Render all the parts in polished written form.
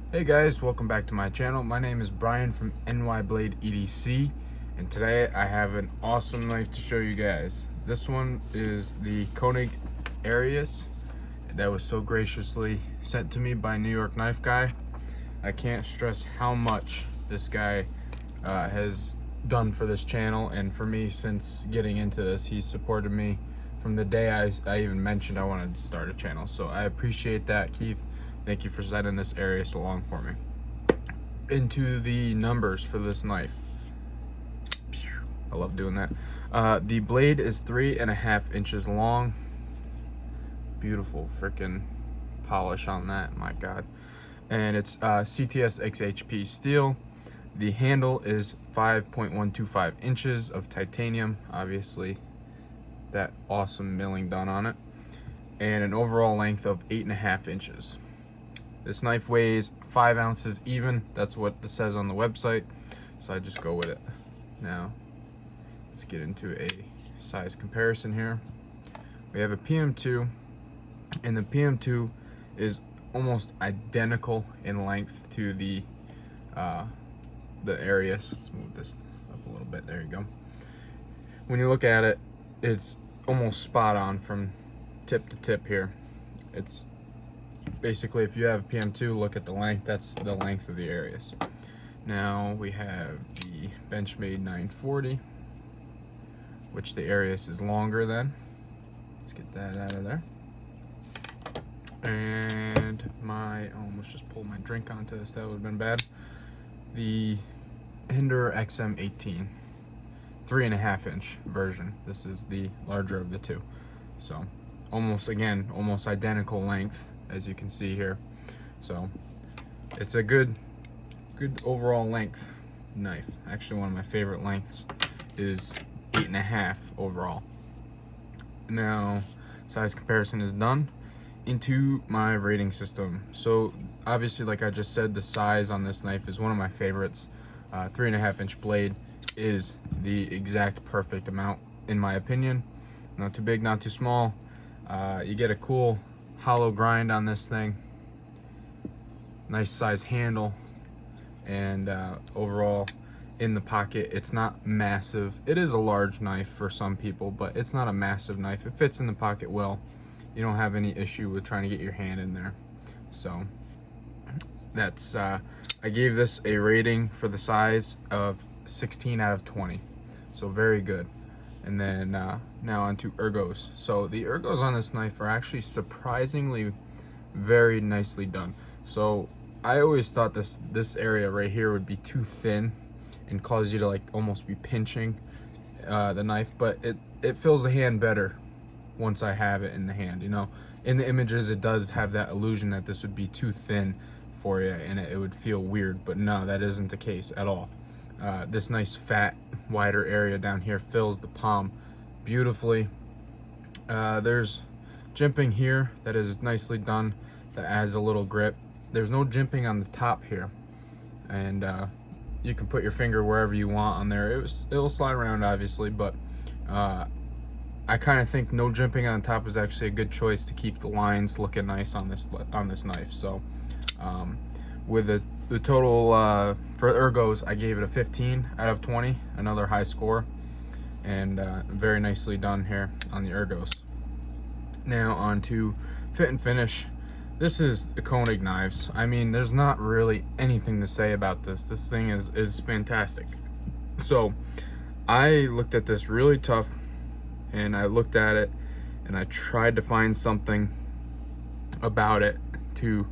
Hey guys, welcome back to my channel. My name is Brian from NY Blade EDC, and today I have an awesome knife to show you guys. This one is the Koenig Arius that was so graciously sent to me by New York Knife Guy. I can't stress how much this guy has done for this channel and for me since getting into this. He's supported me from the day I even mentioned I wanted to start a channel, so I appreciate that, Keith. Thank you for sending this Arius along for me. Into the numbers for this knife. I love doing that. The blade is 3.5 inches long. Beautiful freaking polish on that, my God. And it's CTS XHP steel. The handle is 5.125 inches of titanium, obviously that awesome milling done on it. And an overall length of 8.5 inches. This knife weighs 5 ounces even. That's what it says on the website, so I just go with it. Now, let's get into a size comparison here. We have a PM2, and the PM2 is almost identical in length to the Arius. Let's move this up a little bit. There you go. When you look at it, it's almost spot on from tip to tip here. It's basically, if you have PM2, look at the length. That's the length of the Arius. Now we have the Benchmade 940, which the Arius is longer than. Let's get that out of there. And I almost just pulled my drink onto this. That would have been bad. The Hinder XM18, 3.5 inch version. This is the larger of the two. So almost identical length, as you can see here. So it's a good overall length knife. Actually, one of my favorite lengths is 8.5 overall. Now, size comparison is done. Into my rating system. So obviously, like I just said, the size on this knife is one of my favorites. 3.5 inch blade is the exact perfect amount in my opinion. Not too big, not too small. You get a cool hollow grind on this thing, nice size handle, and overall in the pocket, it's not massive. It is a large knife for some people, but it's not a massive knife. It fits in the pocket well. You don't have any issue with trying to get your hand in there. So that's I gave this a rating for the size of 16 out of 20, so very good. And then now onto ergos. So the ergos on this knife are actually surprisingly very nicely done. So I always thought this area right here would be too thin and cause you to like almost be pinching the knife, but it feels the hand better once I have it in the hand. You know, in the images it does have that illusion that this would be too thin for you and it would feel weird, but no, that isn't the case at all. This nice fat wider area down here fills the palm beautifully. There's jimping here that is nicely done, that adds a little grip. There's no jimping on the top here, and you can put your finger wherever you want on there. It'll slide around obviously, but I kind of think no jimping on the top is actually a good choice to keep the lines looking nice on this knife. So with the total for ergos, I gave it a 15 out of 20, another high score, and very nicely done here on the ergos. Now on to fit and finish. This is the Koenig knives. I mean, there's not really anything to say about this. This thing is fantastic. So I looked at this really tough, and I looked at it and I tried to find something about it to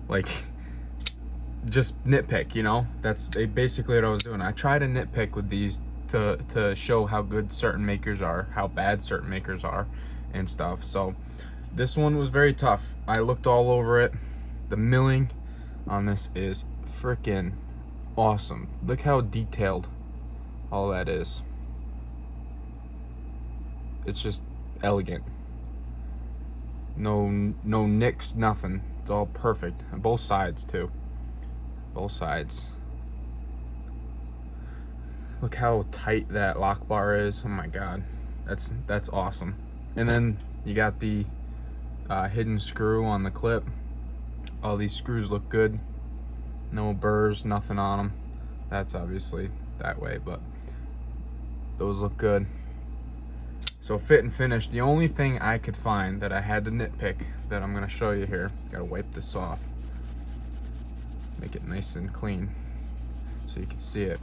like just nitpick, you know. That's basically what I was doing. I try to nitpick with these to show how good certain makers are, how bad certain makers are, and stuff. So this one was very tough. I looked all over it. The milling on this is freaking awesome. Look how detailed all that is. It's just elegant. No nicks, nothing. It's all perfect. And both sides too. Both sides. Look how tight that lock bar is. Oh my God, that's awesome. And then you got the hidden screw on the clip. All these screws look good. No burrs, nothing on them. That's obviously that way, but those look good. So fit and finish, the only thing I could find that I had to nitpick that I'm gonna show you here, gotta wipe this off, make it nice and clean so you can see it.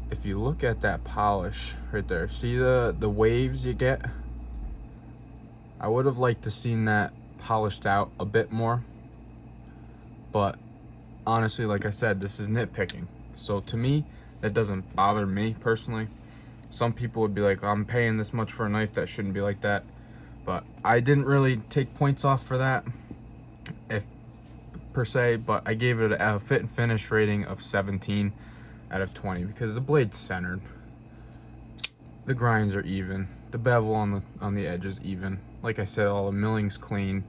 If you look at that polish right there, see the waves you get? I would have liked to seen that polished out a bit more, but honestly, like I said, this is nitpicking. So to me, that doesn't bother me personally. Some people would be like, I'm paying this much for a knife, that shouldn't be like that. But I didn't really take points off for that, if per se, but I gave it a fit and finish rating of 17 out of 20 because the blade's centered, the grinds are even, the bevel on the edge is even. Like I said, all the milling's clean.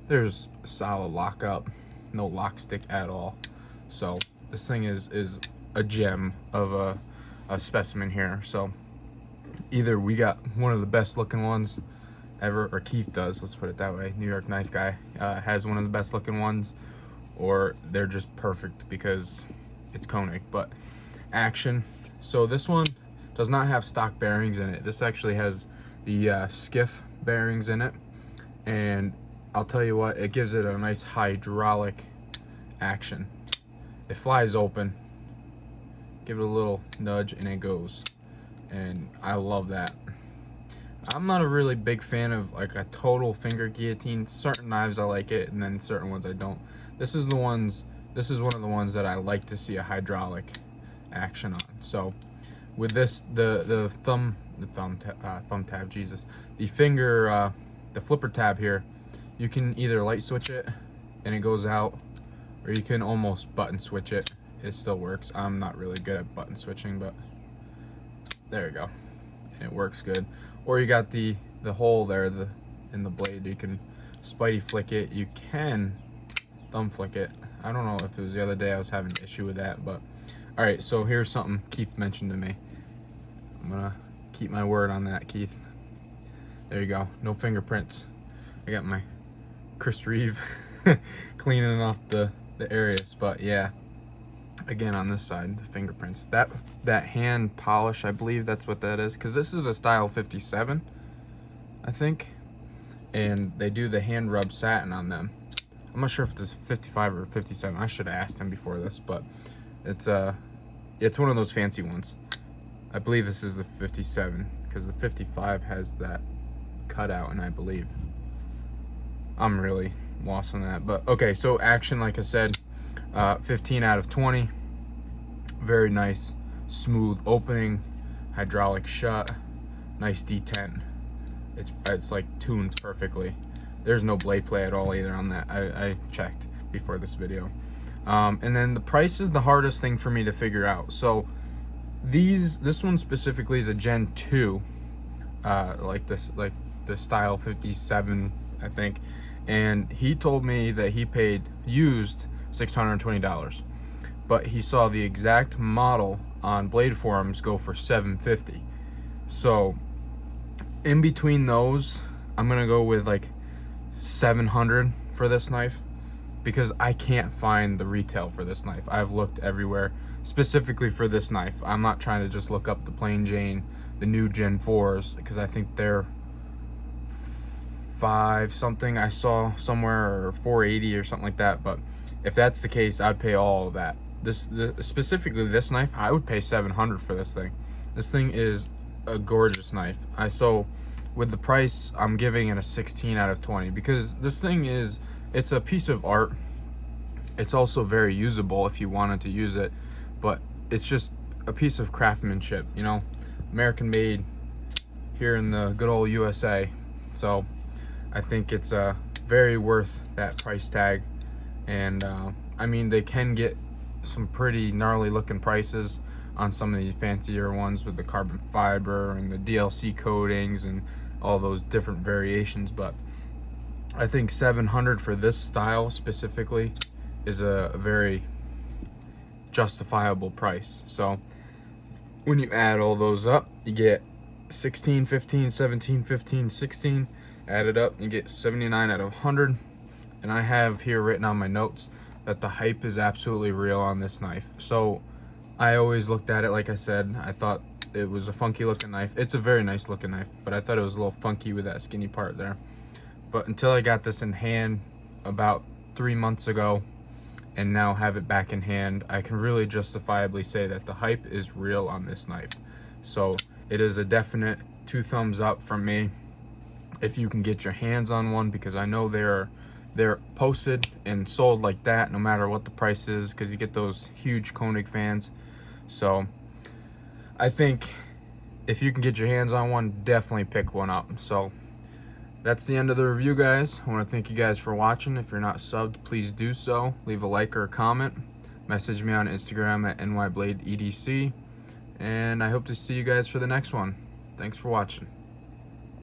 There's solid lockup, no lock stick at all. So this thing is a gem of a specimen here. So either we got one of the best looking ones ever, or Keith does, let's put it that way, New York Knife Guy has one of the best looking ones, or they're just perfect because it's Koenig. But action, so this one does not have stock bearings in it. This actually has the skiff bearings in it, and I'll tell you what, it gives it a nice hydraulic action. It flies open, give it a little nudge and it goes, and I love that. I'm not a really big fan of like a total finger guillotine. Certain knives I like it, and then certain ones I don't. This is one of the ones that I like to see a hydraulic action on. So with this, the thumb tab, Jesus, the finger, the flipper tab here, you can either light switch it and it goes out, or you can almost button switch it. It still works. I'm not really good at button switching, but there you go, and it works good. Or you got the hole there in the blade, you can spidey flick it, you can thumb flick it. I don't know if it was the other day I was having an issue with that, but all right, so here's something Keith mentioned to me. I'm gonna keep my word on that, Keith. There you go, no fingerprints. I got my Chris Reeve cleaning off the Arius, but yeah, again on this side, the fingerprints, that hand polish, I believe that's what that is, because this is a style 57, I think, and they do the hand rub satin on them. I'm not sure if it's 55 or 57. I should have asked him before this, but it's one of those fancy ones. I believe this is the 57 because the 55 has that cutout, and I believe, I'm really lost on that. But okay, so action, like I said, 15 out of 20. Very nice, smooth opening, hydraulic shut, nice detent. It's like tuned perfectly. There's no blade play at all either on that. I checked before this video. And then the price is the hardest thing for me to figure out. So this one specifically is a Gen 2, like the style 57, I think. And he told me that he paid used $620, but he saw the exact model on Blade Forums go for $750. So in between those, I'm gonna go with like $700 for this knife, because I can't find the retail for this knife. I've looked everywhere specifically for this knife. I'm not trying to just look up the plain Jane, the new Gen 4s, because I think they're 5 something I saw somewhere, or 480 or something like that. But if that's the case, I'd pay all of that. Specifically this knife, I would pay $700 for this thing. This thing is a gorgeous knife. So with the price, I'm giving it a 16 out of 20, because this thing it's a piece of art. It's also very usable if you wanted to use it, but it's just a piece of craftsmanship, you know, American made here in the good old USA. So I think it's very worth that price tag. And I mean, they can get some pretty gnarly looking prices on some of these fancier ones with the carbon fiber and the DLC coatings and all those different variations, but I think $700 for this style specifically is a very justifiable price. So when you add all those up, you get 16, 15, 17, 15, 16, add it up, you get 79 out of 100. And I have here written on my notes, that the hype is absolutely real on this knife. So I always looked at it, like I said, I thought it was a funky looking knife. It's a very nice looking knife, but I thought it was a little funky with that skinny part there. But until I got this in hand about 3 months ago and now have it back in hand, I can really justifiably say that the hype is real on this knife. So it is a definite 2 thumbs up from me if you can get your hands on one, because I know they're posted and sold like that no matter what the price is, because you get those huge Koenig fans. So I think if you can get your hands on one, definitely pick one up. So that's the end of the review, guys. I want to thank you guys for watching. If you're not subbed, please do so. Leave a like or a comment. Message me on Instagram at nybladeedc. And I hope to see you guys for the next one. Thanks for watching.